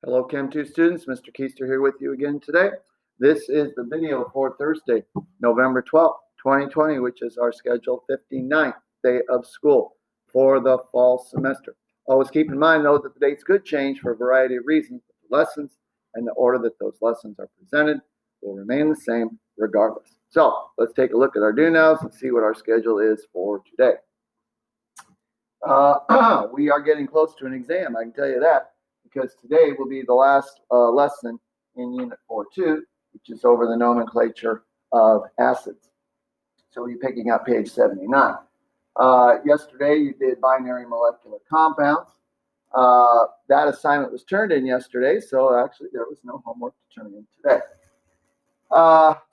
Hello, Chem 2 students. Mr. Keister here with you again today. This is the video for Thursday, November 12th, 2020, which is our scheduled 59th day of school for the fall semester. Always keep in mind, though, that the dates could change for a variety of reasons. But the lessons and the order that those lessons are presented will remain the same regardless. So let's take a look at our do-nows and see what our schedule is for today. We are getting close to an exam, I can tell you that, because today will be the last lesson in Unit 4.2, which is over the nomenclature of acids. So we'll be picking up page 79. Yesterday you did binary molecular compounds. That assignment was turned in yesterday, so actually there was no homework to turn in today.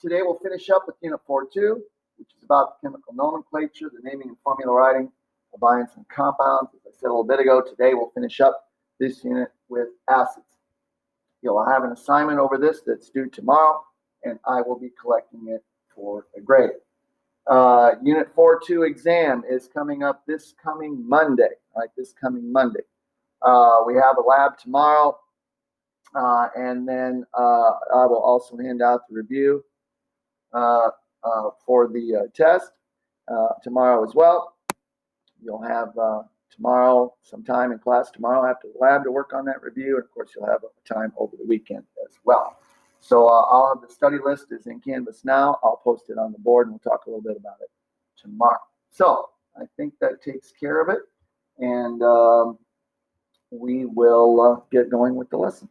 Today we'll finish up with Unit 4.2, which is about chemical nomenclature, the naming and formula writing of ions and compounds. As I said a little bit ago, today we'll finish up this unit with acids. You'll have an assignment over this that's due tomorrow, and I will be collecting it for a grade. Unit 4.2 exam is coming up this coming Monday. This coming Monday. We have a lab tomorrow, and then I will also hand out the review for the test tomorrow as well. You'll have tomorrow some time in class tomorrow after the lab to work on that review, and of course you'll have time over the weekend as well. So I'll have the study list is in Canvas now. I'll post it on the board and we'll talk a little bit about it tomorrow. So I think that takes care of it, and we will get going with the lesson.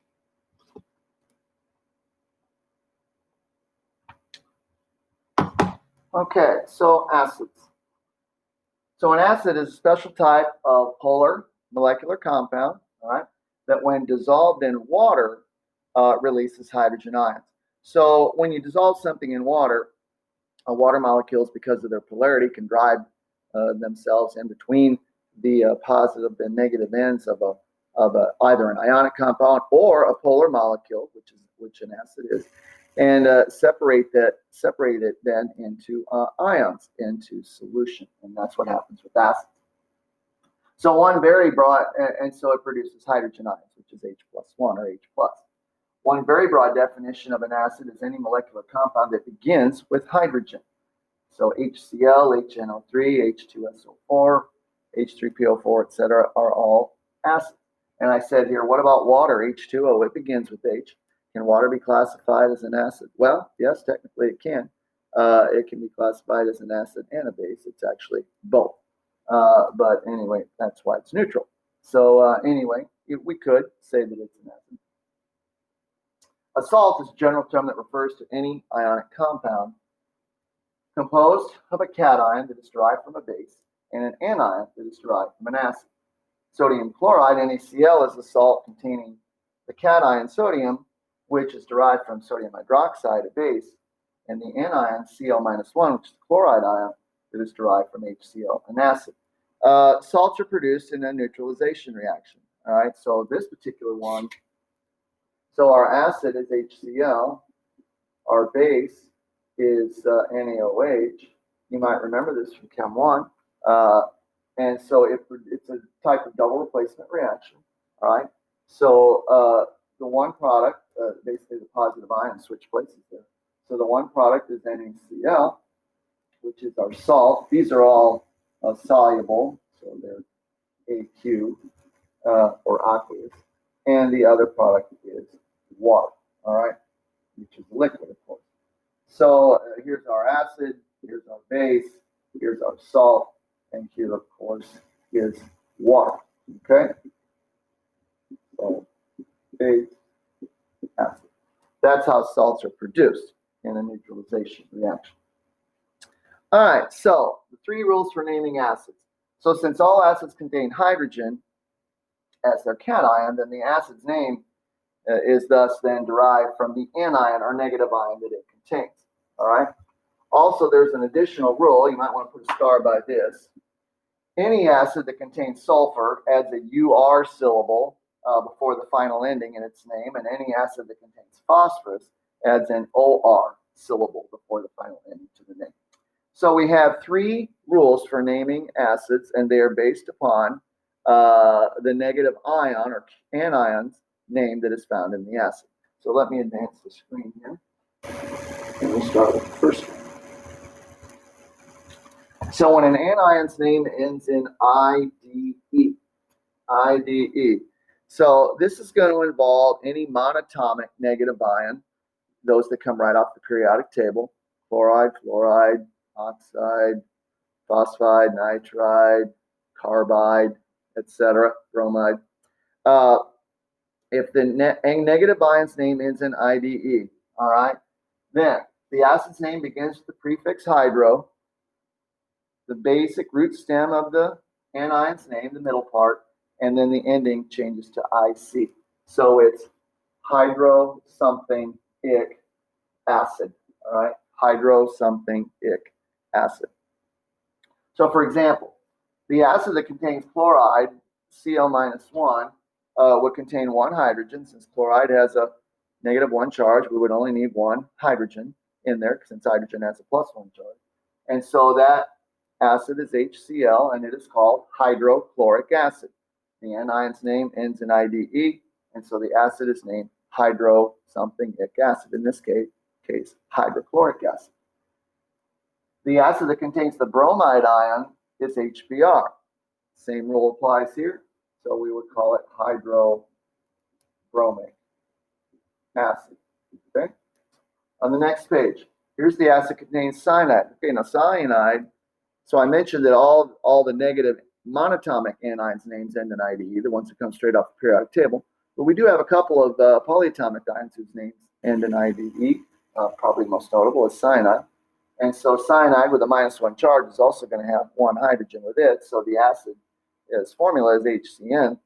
Okay, so acids. So an acid is a special type of polar molecular compound, that when dissolved in water releases hydrogen ions. So when you dissolve something in water, water molecules, because of their polarity, can drive themselves in between the positive and negative ends of either an ionic compound or a polar molecule, which an acid is, and separate it then into ions, into solution, and that's what happens with acids. So one very broad, and so it produces hydrogen ions, which is H+1 or H+. One very broad definition of an acid is any molecular compound that begins with hydrogen. So HCl, HNO3, H2SO4, H3PO4, etc. are all acids. And I said here, what about water, H2O? It begins with H. Can water be classified as an acid? Well, yes, technically it can. It can be classified as an acid and a base. It's actually both. But anyway, that's why it's neutral. So anyway, we could say that it's an acid. A salt is a general term that refers to any ionic compound composed of a cation that is derived from a base and an anion that is derived from an acid. Sodium chloride, NaCl, is a salt containing the cation sodium, which is derived from sodium hydroxide, a base, and the anion Cl-1, which is the chloride ion, that is derived from HCl, an acid. Salts are produced in a neutralization reaction. All right, so this particular one, so our acid is HCl, our base is NaOH. You might remember this from Chem 1. And so it's a type of double replacement reaction. All right, so the one product, basically the positive ion switch places there. So the one product is NaCl, which is our salt. These are all soluble, so they're AQ or aqueous. And the other product is water, all right, which is liquid, of course. So here's our acid, here's our base, here's our salt, and here, of course, is water, okay? So base, acid. That's how salts are produced in a neutralization reaction. All right, so the three rules for naming acids. So since all acids contain hydrogen as their cation, then the acid's name is thus then derived from the anion or negative ion that it contains. All right. Also, there's an additional rule. You might want to put a star by this. Any acid that contains sulfur adds a UR syllable before the final ending in its name, and any acid that contains phosphorus adds an OR syllable before the final ending to the name. So we have three rules for naming acids, and they are based upon the negative ion or anions name that is found in the acid. So let me advance the screen here. And we'll start with the first one. So when an anion's name ends in IDE, IDE. So this is going to involve any monatomic negative ion, those that come right off the periodic table: chloride, fluoride, oxide, phosphide, nitride, carbide, etc., bromide. If the negative ion's name ends in IDE, all right, then the acid's name begins with the prefix hydro, the basic root stem of the anion's name, the middle part, and then the ending changes to IC. So it's hydro something ic acid, all right? Hydro something ic acid. So for example, the acid that contains chloride, Cl-1, would contain one hydrogen. Since chloride has a -1 charge, we would only need one hydrogen in there, since hydrogen has a +1 charge. And so that acid is HCl, and it is called hydrochloric acid. The anion's name ends in IDE, and so the acid is named hydro something ic acid, in this case hydrochloric acid. The acid that contains the bromide ion is HBr. Same rule applies here, so we would call it hydrobromic acid. Okay. On the next page, here's the acid that contains cyanide. Okay, now cyanide. So I mentioned that all the negative monatomic anions names end in IDE, the ones that come straight off the periodic table. But we do have a couple of polyatomic ions whose names end in IDE. Probably most notable is cyanide. And so cyanide with a -1 charge is also going to have one hydrogen with it. So the acid is formula is HCN,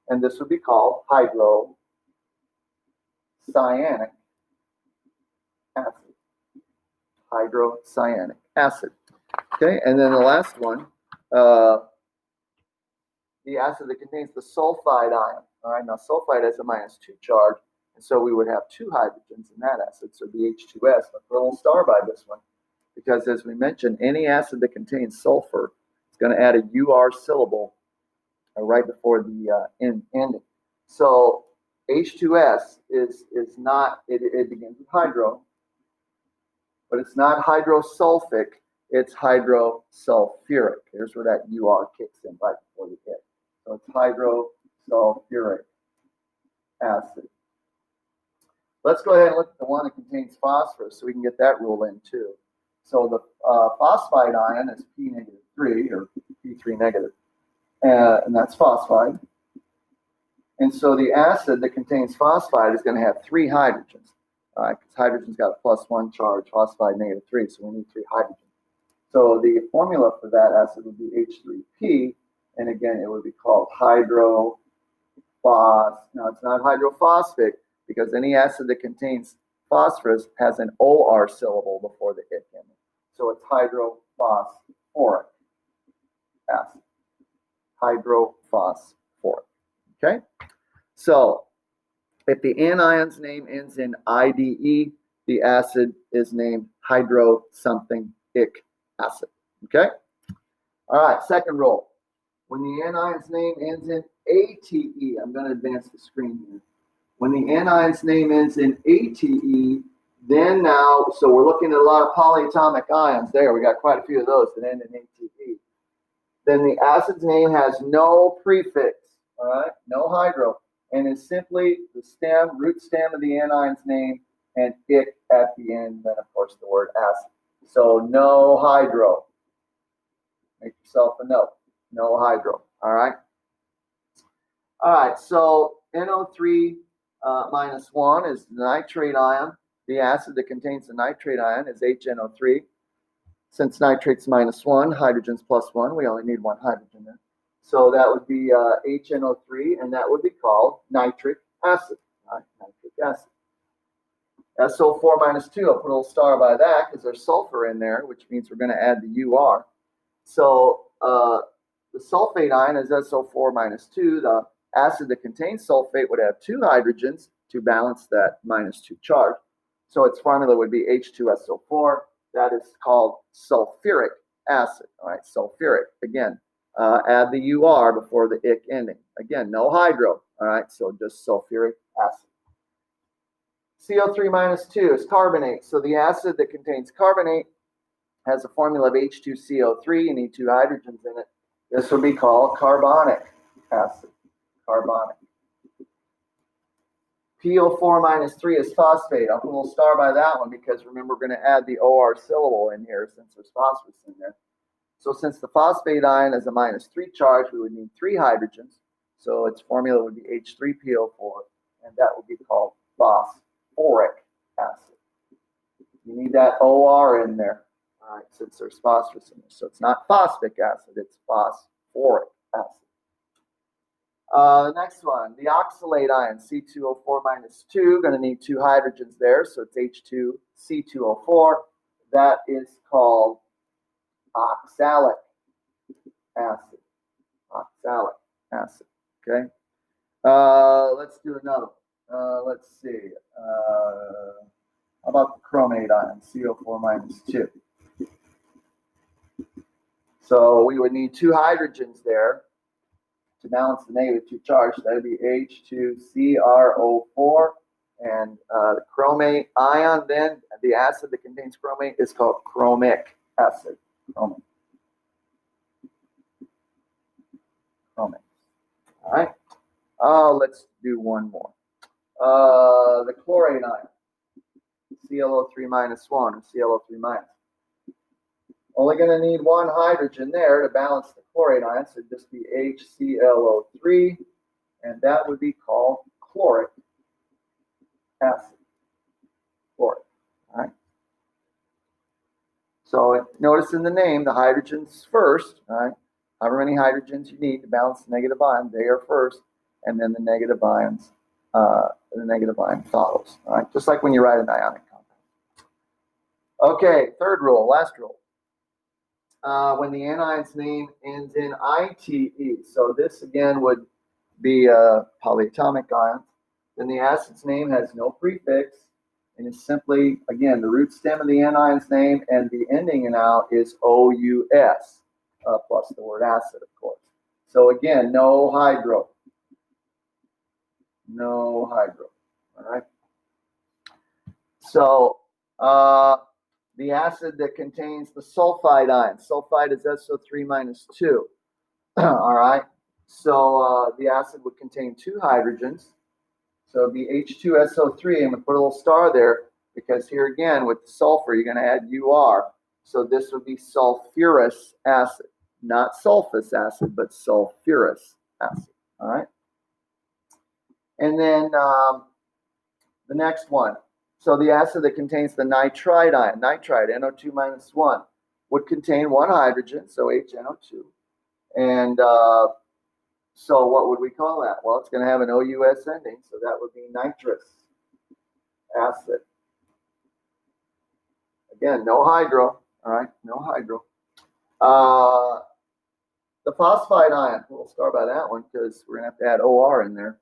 and this would be called hydrocyanic acid. Hydrocyanic acid. Okay, and then the last one, the acid that contains the sulfide ion. All right, now sulfide has a -2 charge, and so we would have two hydrogens in that acid, so the H2S. But put a little star by this one, because as we mentioned, any acid that contains sulfur is going to add a UR syllable right before the ending. So H2S is not, it begins with hydro, but it's not hydrosulfic, it's hydrosulfuric. Here's where that UR kicks in right before the hit. So it's hydrosulfuric acid. Let's go ahead and look at the one that contains phosphorus so we can get that rule in too. So the phosphide ion is P-3 or P3 negative, and that's phosphide. And so the acid that contains phosphide is going to have 3 hydrogens, because hydrogen's got a +1 charge, phosphide -3, so we need 3 hydrogens. So the formula for that acid would be H3P, and again, it would be called hydrophos. Now, it's not hydrophosphic, because any acid that contains phosphorus has an OR syllable before the ic ending. So it's hydrophosphoric acid. Hydrophosphoric. Okay? So if the anion's name ends in IDE, the acid is named hydro something ic acid. Okay? All right, second rule. When the anion's name ends in ATE, I'm going to advance the screen here. When the anion's name ends in ATE, then now, so we're looking at a lot of polyatomic ions there. We got quite a few of those that end in ATE. Then the acid's name has no prefix, all right, no hydro, and is simply the stem, root stem of the anion's name, and ic at the end, then of course the word acid. So no hydro. Make yourself a note. No hydro. All right. All right. So NO3 -1 is the nitrate ion. The acid that contains the nitrate ion is HNO3. Since nitrate's -1, hydrogen's +1, we only need one hydrogen there. So that would be HNO3, and that would be called nitric acid. Right? Nitric acid. SO4 -2, I'll put a little star by that because there's sulfur in there, which means we're going to add the UR. So the sulfate ion is SO4 -2. The acid that contains sulfate would have 2 hydrogens to balance that -2 charge. So its formula would be H2SO4. That is called sulfuric acid. All right, sulfuric. Again, add the UR before the ic ending. Again, no hydro. All right, so just sulfuric acid. CO3 minus 2 is carbonate. So the acid that contains carbonate has a formula of H2CO3. You need 2 hydrogens in it. This would be called carbonic acid. Carbonic. PO4 minus 3 is phosphate. I'll put a little star by that one because remember we're going to add the OR syllable in here since there's phosphorus in there. So since the phosphate ion is a minus 3 charge, we would need 3 hydrogens. So its formula would be H3PO4, and that would be called phosphoric acid. You need that OR in there, all right, since there's phosphorus in there. So it's not phosphoric acid, it's phosphoric acid. The next one, the oxalate ion, C2O4 minus 2, going to need 2 hydrogens there, so it's H2C2O4. That is called oxalic acid. Oxalic acid, okay? Let's do another one. Let's see. How about the chromate ion, CO4 minus 2? So we would need 2 hydrogens there to balance the negative 2 charge. That would be H2CrO4. And the chromate ion, then, the acid that contains chromate is called chromic acid. Chromic. Chromic. All right. Let's do one more. The chlorate ion, ClO3 minus 1, or ClO3 minus. Only going to need 1 hydrogen there to balance the chlorate ion, so it'd just be HClO3, and that would be called chloric acid. Chloric. All right. So notice in the name, the hydrogens first. All right. However many hydrogens you need to balance the negative ion, they are first, and then the negative ion follows. All right. Just like when you write an ionic compound. Okay. Third rule, last rule. When the anion's name ends in ITE, so this again would be a polyatomic ion, then the acid's name has no prefix and is simply, again, the root stem of the anion's name, and the ending now is OUS, plus the word acid, of course. So again, no hydro. No hydro. All right. So, the acid that contains the sulfide ion. Sulfide is SO3 minus 2. All right. So the acid would contain 2 hydrogens. So it'd be H2SO3. I'm going to put a little star there because here again with the sulfur, you're going to add UR. So this would be sulfurous acid. Not sulfus acid, but sulfurous acid. All right. And then the next one. So the acid that contains the nitride ion, nitride, NO2 minus 1, would contain 1 hydrogen, so HNO2. And so what would we call that? Well, it's going to have an OUS ending, so that would be nitrous acid. Again, no hydro, all right, no hydro. The phosphide ion, we'll start by that one because we're going to have to add OR in there.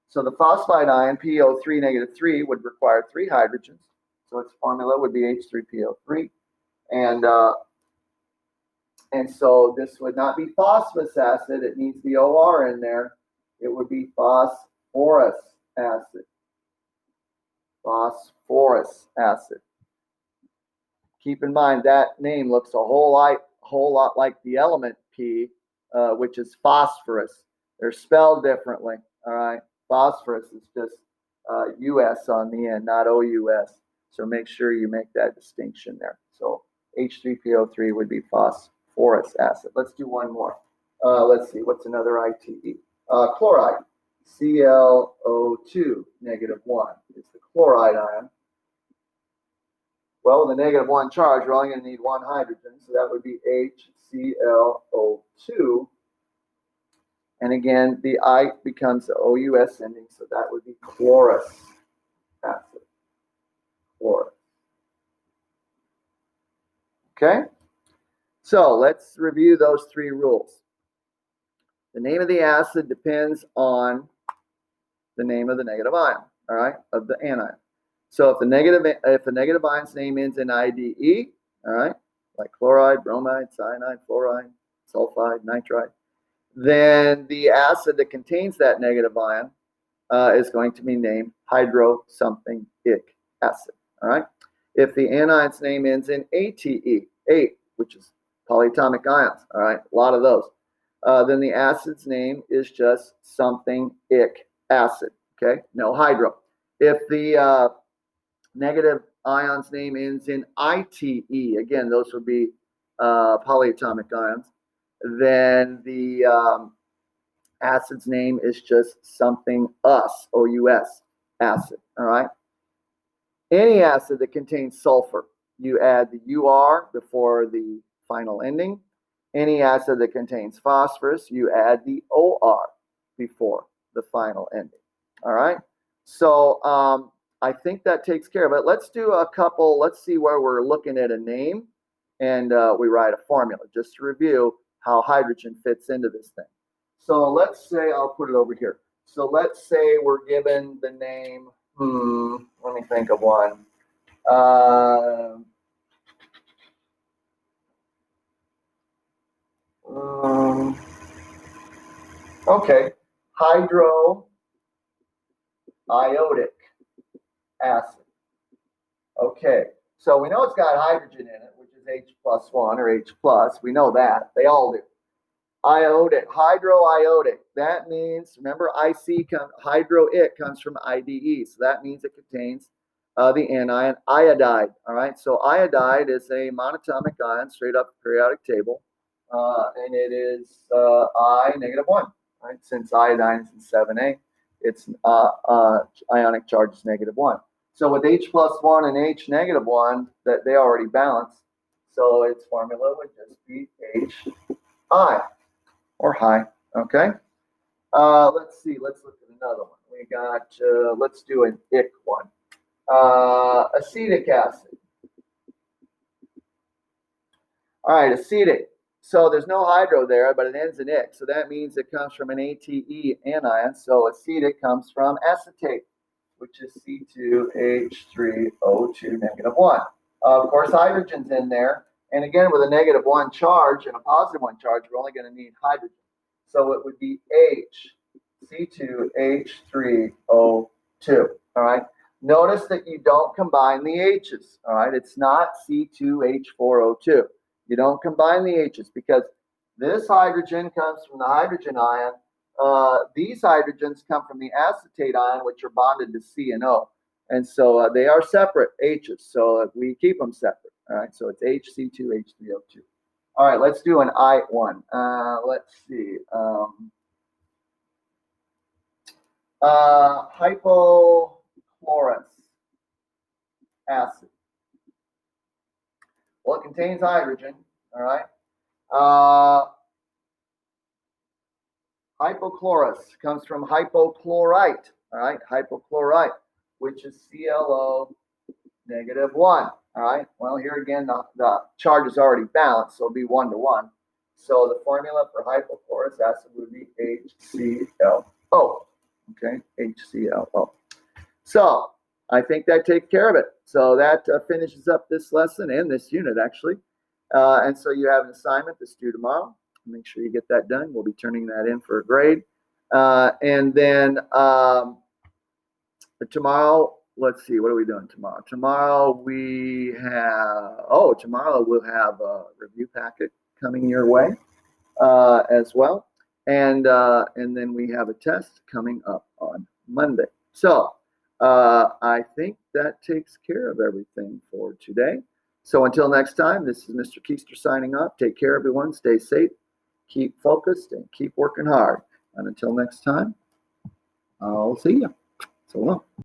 So the phosphide ion, PO3 negative 3, would require 3 hydrogens. So its formula would be H3PO3. And so this would not be phosphorus acid. It needs the OR in there. It would be phosphorus acid. Phosphorus acid. Keep in mind that name looks a whole lot like the element P, which is phosphorus. They're spelled differently, all right? Phosphorus is just US on the end, not OUS. So make sure you make that distinction there. So H3PO3 would be phosphorus acid. Let's do one more. Let's see, what's another ITE? Chloride, ClO2 negative 1 is the chloride ion. Well, with a negative 1 charge, we're only going to need 1 hydrogen, so that would be HClO2. And again, the I becomes the OUS ending, so that would be chlorous acid. Chlorous. Okay? So let's review those 3 rules. The name of the acid depends on the name of the negative ion, all right, of the anion. So if the negative ion's name ends in IDE, all right, like chloride, bromide, cyanide, fluoride, sulfide, nitride, then the acid that contains that negative ion is going to be named hydro something ic acid. All right. If the anion's name ends in ATE, 8, which is polyatomic ions, all right, a lot of those, then the acid's name is just something ic acid, okay, no hydro. If the negative ion's name ends in ITE, again, those would be polyatomic ions, then the acid's name is just something us, OUS, acid, all right? Any acid that contains sulfur, you add the UR before the final ending. Any acid that contains phosphorus, you add the OR before the final ending, all right? So I think that takes care of it. Let's do a couple, let's see where we're looking at a name and we write a formula just to review how hydrogen fits into this thing. So let's say, I'll put it over here. So let's say we're given the name, let me think of one. Okay, hydroiodic acid. Okay, so we know it's got hydrogen in it, which is H+1 or H+. We know that. They all do. Iodic, hydroiodic. That means, remember, hydroic comes from IDE, so that means it contains the anion iodide. All right, so iodide is a monatomic ion straight up the periodic table, and it is I-1. Right, since iodine is in 7A, its ionic charge is -1. So with H+1 and H-1, that they already balance, so its formula would just be HI. Or high, okay? Let's see, let's look at another one. We got, let's do an ic one. Acetic acid. All right, acetic. So there's no hydro there, but it ends in ic. So that means it comes from an ATE anion. So acetic comes from acetate, which is C2H3O2 -1. Of course, hydrogen's in there. And again, with a -1 charge and a +1 charge, we're only going to need hydrogen. So it would be C2H3O2. All right. Notice that you don't combine the H's. All right. It's not C2H4O2. You don't combine the H's because this hydrogen comes from the hydrogen ion. These hydrogens come from the acetate ion, which are bonded to C and O. And so they are separate H's. So we keep them separate. All right, so it's HC2H3O2. All right, let's do an I1. Let's see. Hypochlorous acid. Well, it contains hydrogen. All right. Hypochlorous comes from hypochlorite. All right, hypochlorite, which is ClO -1. All right, well, here again, the charge is already balanced, so it'll be 1 to 1. So the formula for hypochlorous acid would be HClO. Okay, HClO. So I think that takes care of it. So that finishes up this lesson and this unit, actually. And so you have an assignment that's due tomorrow. Make sure you get that done. We'll be turning that in for a grade. And then tomorrow, let's see, what are we doing tomorrow? Tomorrow tomorrow we'll have a review packet coming your way as well. And then we have a test coming up on Monday. So I think that takes care of everything for today. So until next time, this is Mr. Keister signing off. Take care, everyone. Stay safe. Keep focused and keep working hard. And until next time, I'll see you. So long.